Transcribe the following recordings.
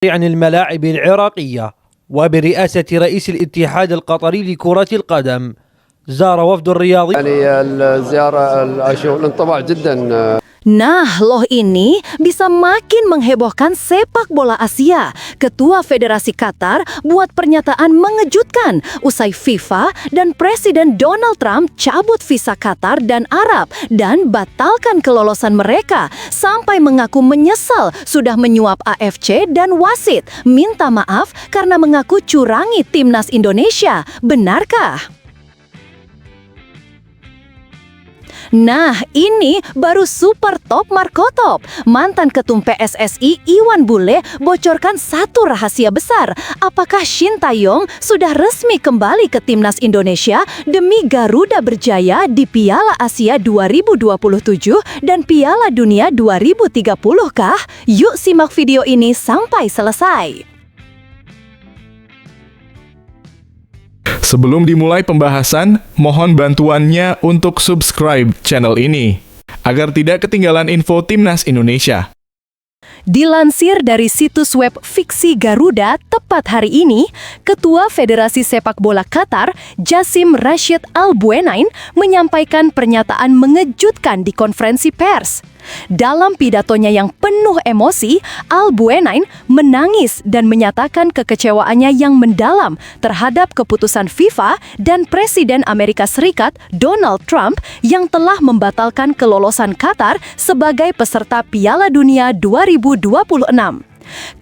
عن الملاعب العراقية وبرئاسة رئيس الاتحاد القطري لكرة القدم. زار وفد الرياضي الزيارة الانطباع جدا. Nah, loh ini bisa makin menghebohkan sepak bola Asia. Ketua Federasi Qatar buat pernyataan mengejutkan usai FIFA dan Presiden Donald Trump cabut visa Qatar dan Arab dan batalkan kelolosan mereka sampai mengaku menyesal sudah menyuap AFC dan wasit. Minta maaf karena mengaku curangi timnas Indonesia. Benarkah? Nah, ini baru super top Markotop. Mantan ketum PSSI Iwan Bule bocorkan satu rahasia besar. Apakah Shin Taeyong sudah resmi kembali ke timnas Indonesia demi Garuda berjaya di Piala Asia 2027 dan Piala Dunia 2030 kah? Yuk simak video ini sampai selesai. Sebelum dimulai pembahasan, mohon bantuannya untuk subscribe channel ini, agar tidak ketinggalan info Timnas Indonesia. Dilansir dari situs web Fiksi Garuda, tepat hari ini, Ketua Federasi Sepak Bola Qatar, Jassim Rashid Al Buenain, menyampaikan pernyataan mengejutkan di konferensi pers. Dalam pidatonya yang penuh emosi, Al Buenain menangis dan menyatakan kekecewaannya yang mendalam terhadap keputusan FIFA dan Presiden Amerika Serikat Donald Trump yang telah membatalkan kelolosan Qatar sebagai peserta Piala Dunia 2026.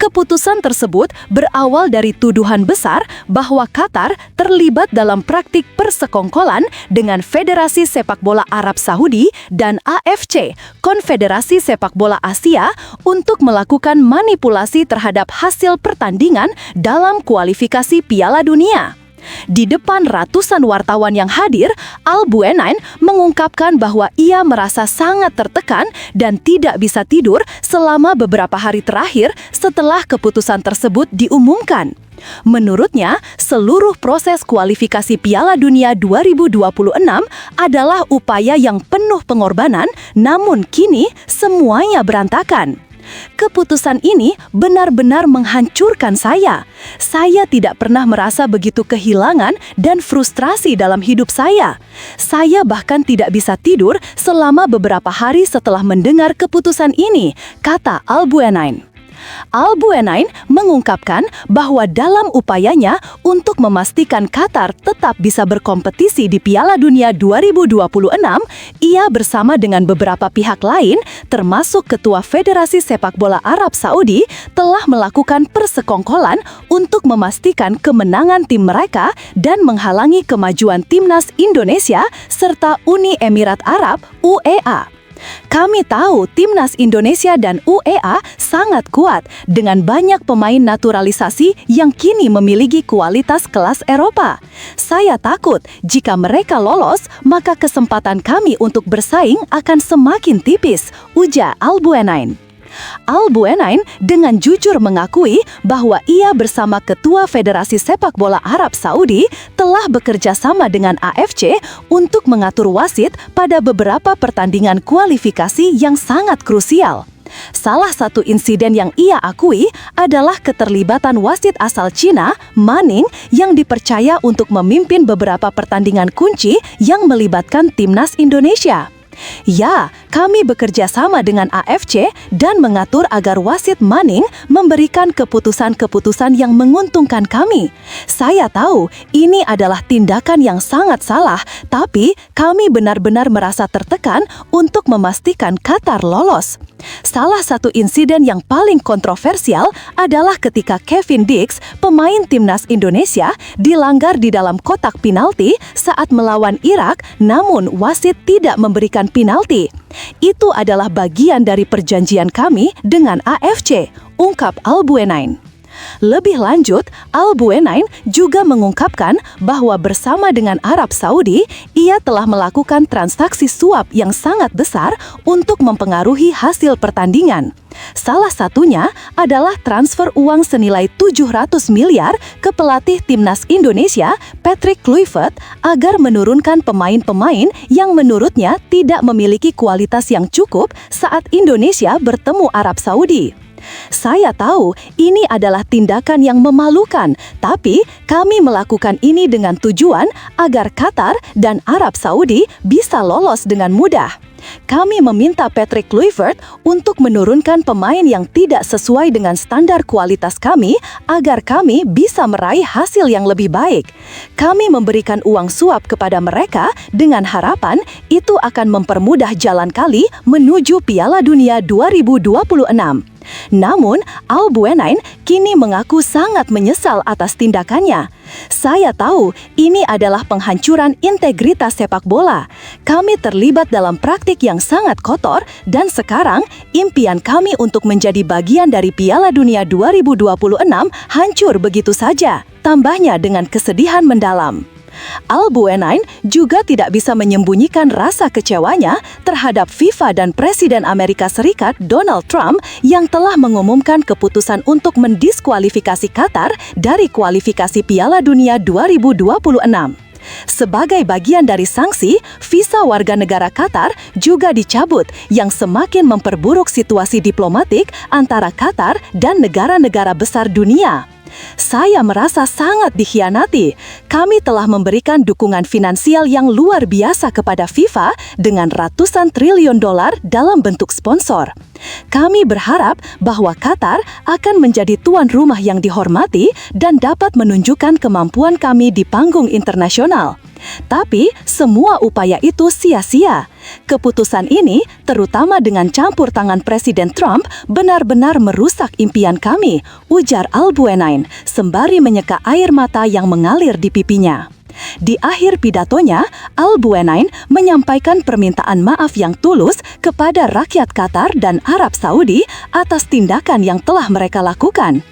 Keputusan tersebut berawal dari tuduhan besar bahwa Qatar terlibat dalam praktik persekongkolan dengan Federasi Sepak Bola Arab Saudi dan AFC, Konfederasi Sepak Bola Asia, untuk melakukan manipulasi terhadap hasil pertandingan dalam kualifikasi Piala Dunia. Di depan ratusan wartawan yang hadir, Al Buenain mengungkapkan bahwa ia merasa sangat tertekan dan tidak bisa tidur selama beberapa hari terakhir setelah keputusan tersebut diumumkan. Menurutnya, seluruh proses kualifikasi Piala Dunia 2026 adalah upaya yang penuh pengorbanan, namun kini semuanya berantakan. Keputusan ini benar-benar menghancurkan saya. Saya tidak pernah merasa begitu kehilangan dan frustrasi dalam hidup saya. Saya bahkan tidak bisa tidur selama beberapa hari setelah mendengar keputusan ini, kata Al Buenain. Al Buenain mengungkapkan bahwa dalam upayanya untuk memastikan Qatar tetap bisa berkompetisi di Piala Dunia 2026, ia bersama dengan beberapa pihak lain, termasuk Ketua Federasi Sepak Bola Arab Saudi, telah melakukan persekongkolan untuk memastikan kemenangan tim mereka dan menghalangi kemajuan timnas Indonesia serta Uni Emirat Arab (UEA). Kami tahu timnas Indonesia dan UEA sangat kuat dengan banyak pemain naturalisasi yang kini memiliki kualitas kelas Eropa. Saya takut jika mereka lolos, maka kesempatan kami untuk bersaing akan semakin tipis, ujar Al Buenain. Al Buenain dengan jujur mengakui bahwa ia bersama Ketua Federasi Sepak Bola Arab Saudi telah bekerja sama dengan AFC untuk mengatur wasit pada beberapa pertandingan kualifikasi yang sangat krusial. Salah satu insiden yang ia akui adalah keterlibatan wasit asal Cina, Manning, yang dipercaya untuk memimpin beberapa pertandingan kunci yang melibatkan timnas Indonesia. Ya, kami bekerja sama dengan AFC dan mengatur agar wasit Manning memberikan keputusan-keputusan yang menguntungkan kami. Saya tahu ini adalah tindakan yang sangat salah, tapi kami benar-benar merasa tertekan untuk memastikan Qatar lolos. Salah satu insiden yang paling kontroversial adalah ketika Kevin Dix, pemain timnas Indonesia, dilanggar di dalam kotak penalti saat melawan Irak, namun wasit tidak memberikan penalti. Itu adalah bagian dari perjanjian kami dengan AFC, ungkap Al Buenain. Lebih lanjut, Al Buenain juga mengungkapkan bahwa bersama dengan Arab Saudi, ia telah melakukan transaksi suap yang sangat besar untuk mempengaruhi hasil pertandingan. Salah satunya adalah transfer uang senilai 700 miliar ke pelatih timnas Indonesia, Patrick Kluivert, agar menurunkan pemain-pemain yang menurutnya tidak memiliki kualitas yang cukup saat Indonesia bertemu Arab Saudi. Saya tahu ini adalah tindakan yang memalukan, tapi kami melakukan ini dengan tujuan agar Qatar dan Arab Saudi bisa lolos dengan mudah. Kami meminta Patrick Kluivert untuk menurunkan pemain yang tidak sesuai dengan standar kualitas kami agar kami bisa meraih hasil yang lebih baik. Kami memberikan uang suap kepada mereka dengan harapan itu akan mempermudah jalan kali menuju Piala Dunia 2026. Namun, Al Buenain kini mengaku sangat menyesal atas tindakannya. Saya tahu ini adalah penghancuran integritas sepak bola. Kami terlibat dalam praktik yang sangat kotor dan sekarang impian kami untuk menjadi bagian dari Piala Dunia 2026 hancur begitu saja. Tambahnya dengan kesedihan mendalam. Al Buenain juga tidak bisa menyembunyikan rasa kecewanya terhadap FIFA dan Presiden Amerika Serikat Donald Trump yang telah mengumumkan keputusan untuk mendiskualifikasi Qatar dari kualifikasi Piala Dunia 2026. Sebagai bagian dari sanksi, visa warga negara Qatar juga dicabut yang semakin memperburuk situasi diplomatik antara Qatar dan negara-negara besar dunia. Saya merasa sangat dikhianati. Kami telah memberikan dukungan finansial yang luar biasa kepada FIFA dengan ratusan triliun dolar dalam bentuk sponsor. Kami berharap bahwa Qatar akan menjadi tuan rumah yang dihormati dan dapat menunjukkan kemampuan kami di panggung internasional. Tapi semua upaya itu sia-sia. Keputusan ini, terutama dengan campur tangan Presiden Trump, benar-benar merusak impian kami, ujar Al Buenain, sembari menyeka air mata yang mengalir di pipinya. Di akhir pidatonya, Al Buenain menyampaikan permintaan maaf yang tulus kepada rakyat Qatar dan Arab Saudi atas tindakan yang telah mereka lakukan.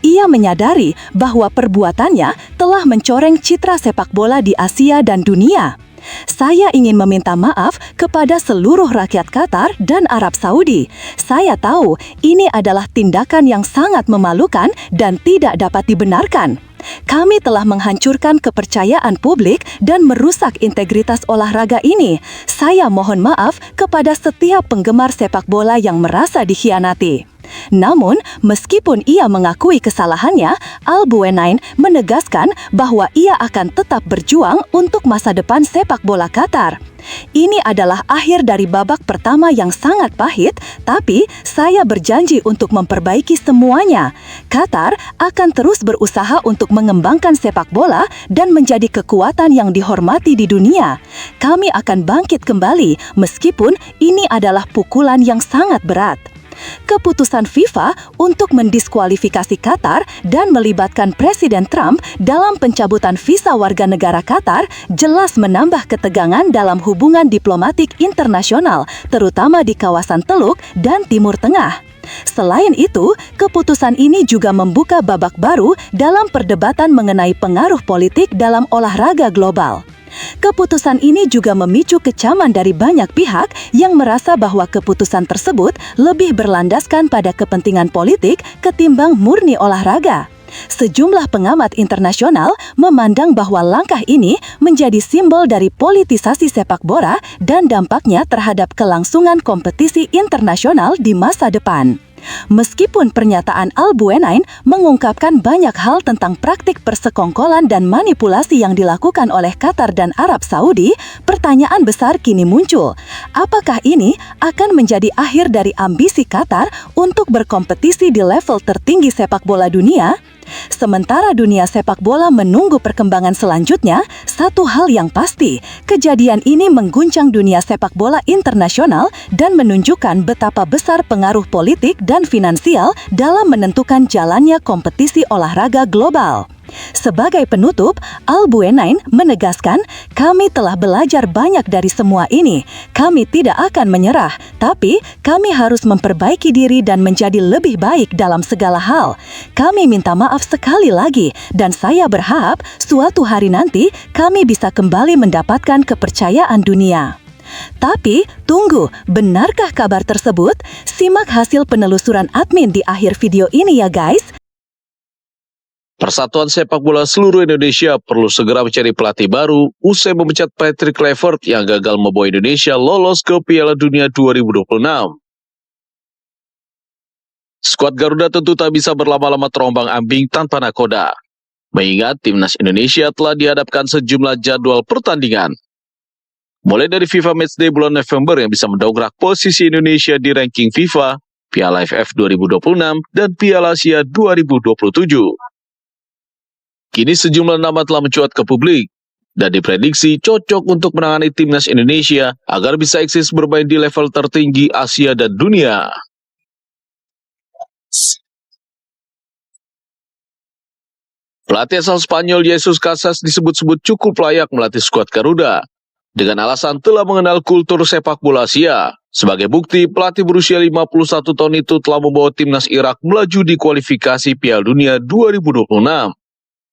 Ia menyadari bahwa perbuatannya telah mencoreng citra sepak bola di Asia dan dunia. Saya ingin meminta maaf kepada seluruh rakyat Qatar dan Arab Saudi. Saya tahu ini adalah tindakan yang sangat memalukan dan tidak dapat dibenarkan. Kami telah menghancurkan kepercayaan publik dan merusak integritas olahraga ini. Saya mohon maaf kepada setiap penggemar sepak bola yang merasa dikhianati. Namun, meskipun ia mengakui kesalahannya, Al Buenain menegaskan bahwa ia akan tetap berjuang untuk masa depan sepak bola Qatar. Ini adalah akhir dari babak pertama yang sangat pahit, tapi saya berjanji untuk memperbaiki semuanya. Qatar akan terus berusaha untuk mengembangkan sepak bola dan menjadi kekuatan yang dihormati di dunia. Kami akan bangkit kembali meskipun ini adalah pukulan yang sangat berat. Keputusan FIFA untuk mendiskualifikasi Qatar dan melibatkan Presiden Trump dalam pencabutan visa warga negara Qatar jelas menambah ketegangan dalam hubungan diplomatik internasional, terutama di kawasan Teluk dan Timur Tengah. Selain itu, keputusan ini juga membuka babak baru dalam perdebatan mengenai pengaruh politik dalam olahraga global. Keputusan ini juga memicu kecaman dari banyak pihak yang merasa bahwa keputusan tersebut lebih berlandaskan pada kepentingan politik ketimbang murni olahraga. Sejumlah pengamat internasional memandang bahwa langkah ini menjadi simbol dari politisasi sepak bola dan dampaknya terhadap kelangsungan kompetisi internasional di masa depan. Meskipun pernyataan Al Buenain mengungkapkan banyak hal tentang praktik persekongkolan dan manipulasi yang dilakukan oleh Qatar dan Arab Saudi, pertanyaan besar kini muncul. Apakah ini akan menjadi akhir dari ambisi Qatar untuk berkompetisi di level tertinggi sepak bola dunia? Sementara dunia sepak bola menunggu perkembangan selanjutnya, satu hal yang pasti, kejadian ini mengguncang dunia sepak bola internasional dan menunjukkan betapa besar pengaruh politik dan finansial dalam menentukan jalannya kompetisi olahraga global. Sebagai penutup, Al Buenain menegaskan, kami telah belajar banyak dari semua ini. Kami tidak akan menyerah, tapi kami harus memperbaiki diri dan menjadi lebih baik dalam segala hal. Kami minta maaf sekali lagi, dan saya berharap suatu hari nanti kami bisa kembali mendapatkan kepercayaan dunia. Tapi, tunggu, benarkah kabar tersebut? Simak hasil penelusuran admin di akhir video ini ya guys. Persatuan Sepak Bola Seluruh Indonesia perlu segera mencari pelatih baru usai memecat Patrick Kluivert yang gagal membawa Indonesia lolos ke Piala Dunia 2026. Skuad Garuda tentu tak bisa berlama-lama terombang-ambing tanpa nakoda. Mengingat timnas Indonesia telah dihadapkan sejumlah jadwal pertandingan. Mulai dari FIFA Matchday bulan November yang bisa mendongkrak posisi Indonesia di ranking FIFA, Piala AFF 2026, dan Piala Asia 2027. Kini sejumlah nama telah mencuat ke publik dan diprediksi cocok untuk menangani timnas Indonesia agar bisa eksis bermain di level tertinggi Asia dan dunia. Pelatih asal Spanyol Jesus Casas disebut-sebut cukup layak melatih skuad Garuda dengan alasan telah mengenal kultur sepak bola Asia. Sebagai bukti, pelatih berusia 51 tahun itu telah membawa timnas Irak melaju di kualifikasi Piala Dunia 2026,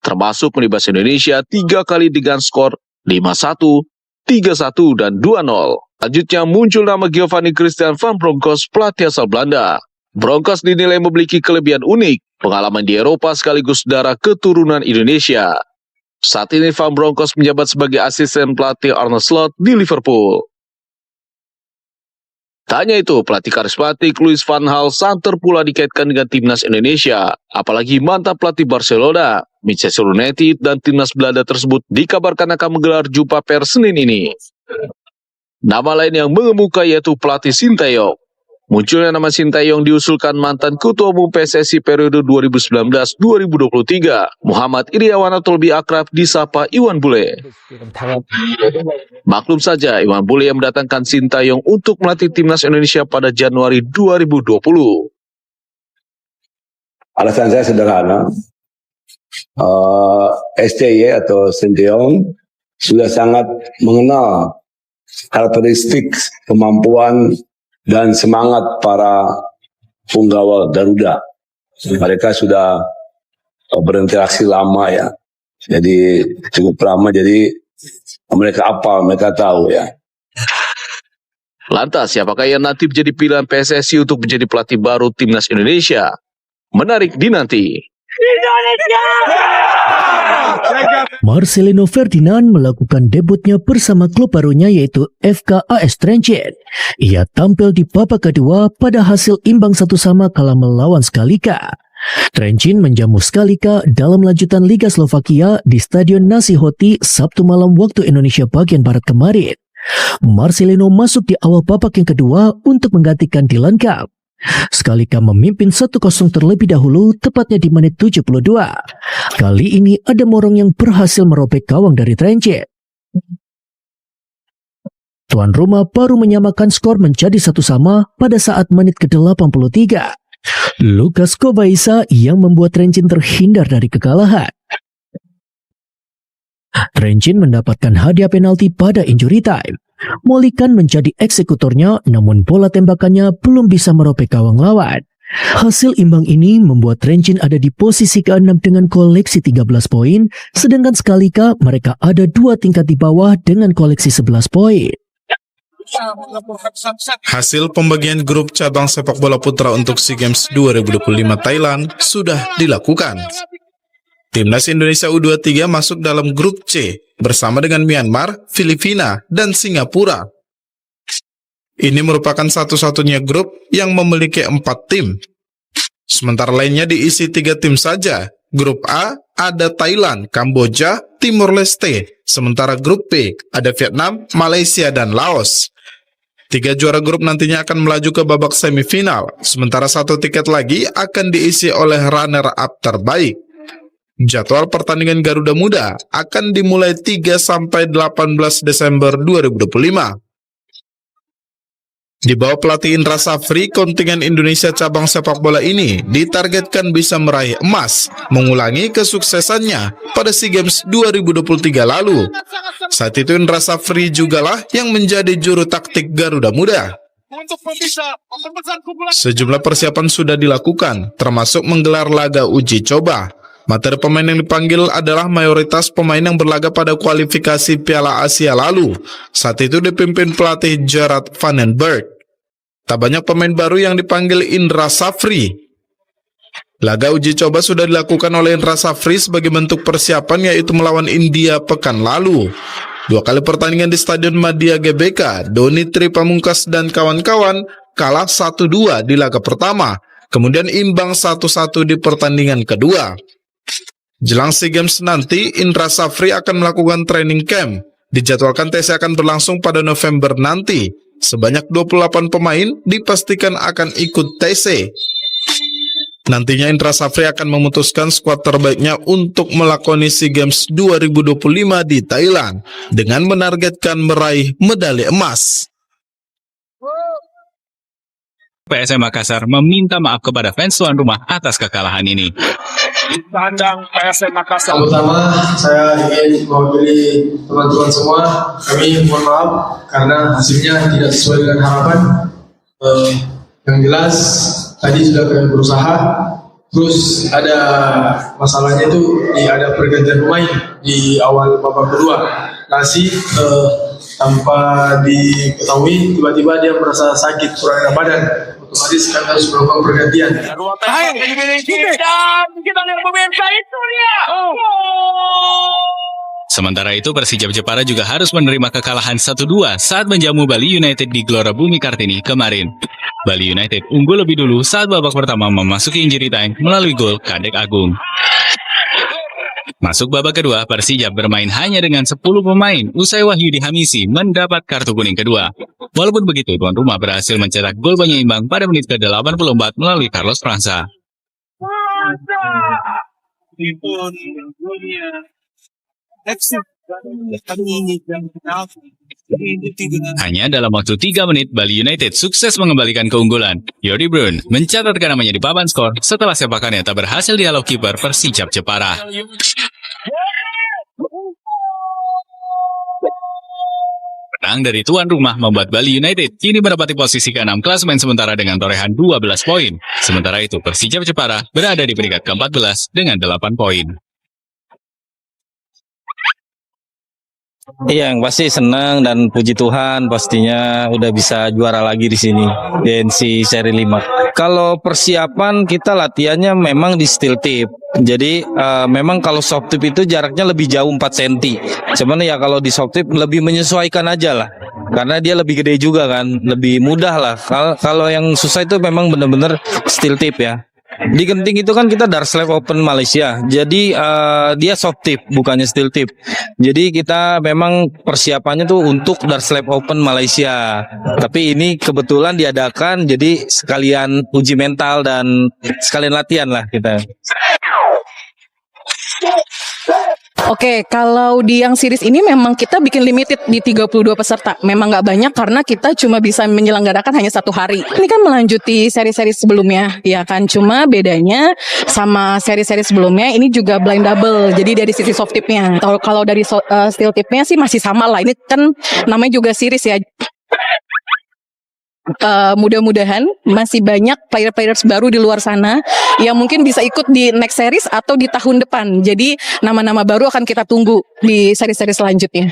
termasuk melibas Indonesia 3 kali dengan skor 5-1, 3-1, dan 2-0. Selanjutnya muncul nama Giovanni Christian van Bronckhorst, pelatih asal Belanda. Bronckhorst dinilai memiliki kelebihan unik, pengalaman di Eropa sekaligus darah keturunan Indonesia. Saat ini Van Bronckhorst menjabat sebagai asisten pelatih Arne Slot di Liverpool. Tak hanya itu, pelatih karismatik Louis van Gaal santer pula dikaitkan dengan timnas Indonesia, apalagi mantan pelatih Barcelona, Manchester United, dan timnas Belanda tersebut dikabarkan akan menggelar jumpa pers Senin ini. Nama lain yang mengemuka yaitu pelatih Sintayong. Munculnya nama Sintayong diusulkan mantan Ketua Umum PSSI periode 2019-2023, Muhammad Iriawan atau lebih akrab disapa Iwan Bule. Maklum saja, Iwan Bule yang mendatangkan Sintayong untuk melatih timnas Indonesia pada Januari 2020. Alasan saya sederhana, STY atau Sintayong sudah sangat mengenal karakteristik, kemampuan, dan semangat para punggawa Garuda. Mereka sudah berinteraksi lama ya. Jadi cukup lama, jadi mereka apal, mereka tahu ya. Lantas, siapakah yang nanti menjadi pilihan PSSI untuk menjadi pelatih baru timnas Indonesia? Menarik dinanti. Marcelino Ferdinand melakukan debutnya bersama klub barunya yaitu FKAS Trenčín. Ia tampil di babak kedua pada hasil imbang 1-1 kala melawan Schalke. Trenčín menjamu Schalke dalam lanjutan Liga Slovakia di Stadion Nasihoti Sabtu malam waktu Indonesia bagian Barat kemarin. Marcelino masuk di awal babak yang kedua untuk menggantikan Dylan Cup. Schalke memimpin 1-0 terlebih dahulu, tepatnya di menit 72. Kali ini ada Morong yang berhasil merobek gawang dari Trenčín. Tuan rumah baru menyamakan skor menjadi 1-1 pada saat menit ke-83. Lukas Kovaisa yang membuat Trenčín terhindar dari kekalahan. Trenčín mendapatkan hadiah penalti pada injury time. Molikan menjadi eksekutornya, namun bola tembakannya belum bisa merobek gawang lawan. Hasil imbang ini membuat Trenčín ada di posisi ke-6 dengan koleksi 13 poin, sedangkan Schalke mereka ada 2 tingkat di bawah dengan koleksi 11 poin. Hasil pembagian grup cabang sepak bola putra untuk SEA Games 2025 Thailand sudah dilakukan. Timnas Indonesia U23 masuk dalam grup C bersama dengan Myanmar, Filipina, dan Singapura. Ini merupakan satu-satunya grup yang memiliki 4 tim. Sementara lainnya diisi 3 tim saja. Grup A ada Thailand, Kamboja, Timor Leste. Sementara grup B ada Vietnam, Malaysia, dan Laos. 3 juara grup nantinya akan melaju ke babak semifinal. Sementara 1 tiket lagi akan diisi oleh runner-up terbaik. Jadwal pertandingan Garuda Muda akan dimulai 3-18 Desember 2025. Di bawah pelatih Indra Safri, kontingen Indonesia cabang sepak bola ini ditargetkan bisa meraih emas, mengulangi kesuksesannya pada SEA Games 2023 lalu. Saat itu Indra Safri jugalah yang menjadi juru taktik Garuda Muda. Sejumlah persiapan sudah dilakukan, termasuk menggelar laga uji coba. Materi pemain yang dipanggil adalah mayoritas pemain yang berlaga pada kualifikasi Piala Asia lalu. Saat itu dipimpin pelatih Gerard Van den Berg. Tak banyak pemain baru yang dipanggil Indra Safri. Laga uji coba sudah dilakukan oleh Indra Safri sebagai bentuk persiapan, yaitu melawan India pekan lalu. 2 kali pertandingan di Stadion Madia GBK, Doni Tri Pamungkas dan kawan-kawan kalah 1-2 di laga pertama. kemudian imbang 1-1 di pertandingan kedua. Jelang SEA Games nanti, Indra Safri akan melakukan training camp. Dijadwalkan TC akan berlangsung pada November nanti. Sebanyak 28 pemain dipastikan akan ikut TC. Nantinya Indra Safri akan memutuskan skuad terbaiknya untuk melakoni SEA Games 2025 di Thailand dengan menargetkan meraih medali emas. PSM Makassar meminta maaf kepada fans tuan rumah atas kekalahan ini. Pertama, saya ingin mewakili teman-teman semua. Kami mohon maaf karena hasilnya tidak sesuai dengan harapan. Yang jelas, tadi sudah kami berusaha. Terus ada masalahnya itu ada pergantian pemain di awal babak kedua. Nasi tanpa diketahui tiba-tiba dia merasa sakit, kurang enak badan. Otomatis kami harus melakukan pergantian. Sementara itu Persijap Jepara juga harus menerima kekalahan 1-2 saat menjamu Bali United di Gelora Bumi Kartini kemarin. Bali United unggul lebih dulu saat babak pertama memasuki injury time melalui gol Kadek Agung. Masuk babak kedua, Persijap bermain hanya dengan 10 pemain usai Wahyudi Hamisi mendapat kartu kuning kedua. Walaupun begitu, tuan rumah berhasil mencetak gol penyeimbang pada menit ke-84 melalui Carlos França. Hanya dalam waktu 3 menit, Bali United sukses mengembalikan keunggulan. Jordi Brun mencatatkan namanya di papan skor setelah sepakannya tak berhasil dihalau kiper Persijap Jepara. Menang dari tuan rumah membuat Bali United kini menempati posisi ke-6 klasemen sementara dengan torehan 12 poin. Sementara itu Persijap Jepara berada di peringkat ke-14 dengan 8 poin. Iya, yang pasti senang dan puji Tuhan pastinya udah bisa juara lagi di sini di NC Seri 5. Kalau persiapan kita latihannya memang di steel tip. Jadi memang kalau soft tip itu jaraknya lebih jauh 4 cm. Cuman ya kalau di soft tip lebih menyesuaikan aja lah. Karena dia lebih gede juga kan, lebih mudah lah. Kalau yang susah itu memang benar-benar steel tip ya. Di Genting itu kan kita Darslab Open Malaysia, jadi dia soft tip bukannya steel tip. Jadi kita memang persiapannya tuh untuk Darslab Open Malaysia. Tapi ini kebetulan diadakan, jadi sekalian uji mental dan sekalian latihan lah kita. Oke, kalau di yang series ini memang kita bikin limited di 32 peserta. Memang nggak banyak karena kita cuma bisa menyelenggarakan hanya 1 hari. Ini kan melanjuti seri-seri sebelumnya, ya kan? Cuma bedanya sama seri-seri sebelumnya ini juga blind double. Jadi dari sisi soft tipnya. Kalau dari steel tipnya sih masih sama lah. Ini kan namanya juga series ya. Mudah-mudahan masih banyak player-players baru di luar sana yang mungkin bisa ikut di next series atau di tahun depan. Jadi nama-nama baru akan kita tunggu di seri-seri selanjutnya.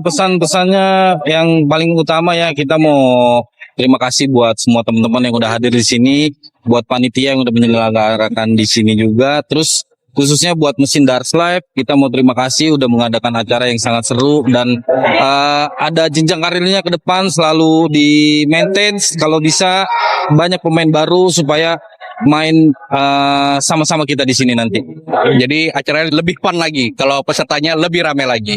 Pesan-pesannya yang paling utama ya, kita mau terima kasih buat semua teman-teman yang udah hadir di sini, buat panitia yang udah menyelenggarakan di sini juga. Terus khususnya buat mesin Darslab, kita mau terima kasih udah mengadakan acara yang sangat seru dan ada jenjang karirnya ke depan selalu di maintain. Kalau bisa banyak pemain baru supaya main sama-sama kita di sini nanti. Jadi acaranya lebih fun lagi, kalau pesertanya lebih ramai lagi.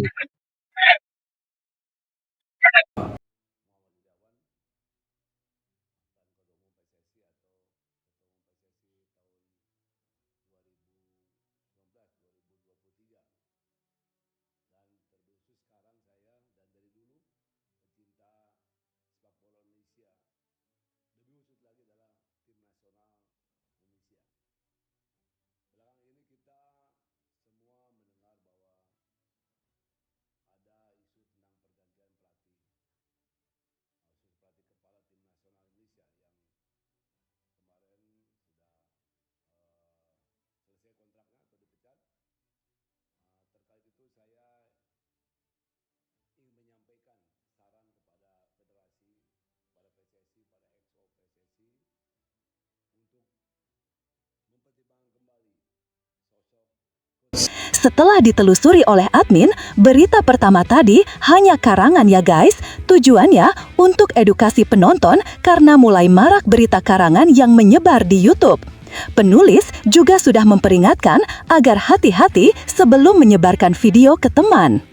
setelah ditelusuri oleh admin, berita pertama tadi hanya karangan ya guys. Tujuannya untuk edukasi penonton karena mulai marak berita karangan yang menyebar di YouTube. Penulis juga sudah memperingatkan agar hati-hati sebelum menyebarkan video ke teman.